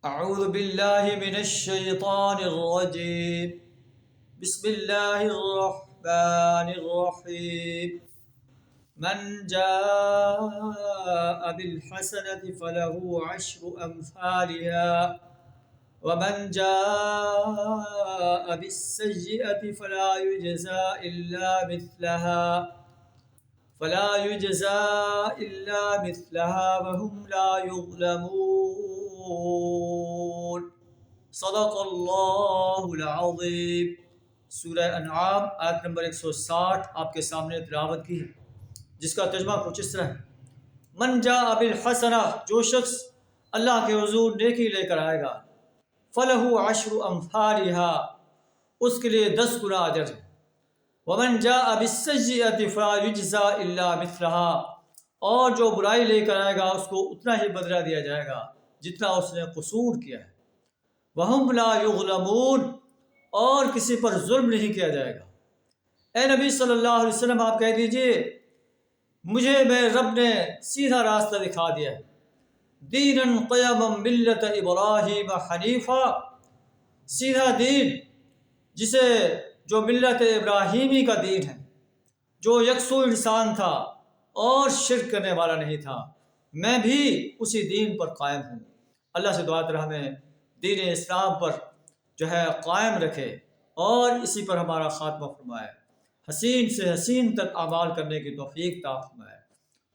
اعوذ باللہ من الشیطان الرجیم بسم اللہ الرحمن الرحیم من جاء بالحسنة فله عشر أمثالها ومن جاء بالسيئة فلا يجزى إلا مثلها وهم لا يظلمون صدق اللہ العظیم۔ سورہ انعام آیت نمبر 160 آپ کے سامنے تلاوت کی ہے، جس کا ترجمہ کچھ اس طرح ہے: من جاء بالحسنہ، جو شخص اللہ کے حضور نیکی لے کر آئے گا، فلہ عشر امثالھا، اس کے لیے 10 گنا اجر ہے۔ ومن جاء بالسیئۃ فلا یجزی الا مثلھا، اور جو برائی لے کر آئے گا اس کو اتنا ہی بدلہ دیا جائے گا جتنا اس نے قصور کیا ہے۔ وہم لا یظلمون، اور کسی پر ظلم نہیں کیا جائے گا۔ اے نبی صلی اللہ علیہ وسلم، آپ کہہ دیجئے مجھے میرے رب نے سیدھا راستہ دکھا دیا ہے، دینا قیما ملت ابراہیم حنیفا، سیدھا دین جو ملت ابراہیمی کا دین ہے، جو یکسو انسان تھا اور شرک کرنے والا نہیں تھا، میں بھی اسی دین پر قائم ہوں۔ اللہ سے دعا کریں ہمیں دین اسلام پر قائم رکھے اور اسی پر ہمارا خاتمہ فرمائے، حسین سے حسین تک اعمال کرنے کی توفیق عطا فرمائے،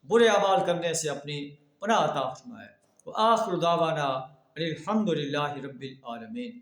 برے اعمال کرنے سے اپنی پناہ عطا فرمائے۔ وآخر دعوانا الحمد للہ رب العالمین۔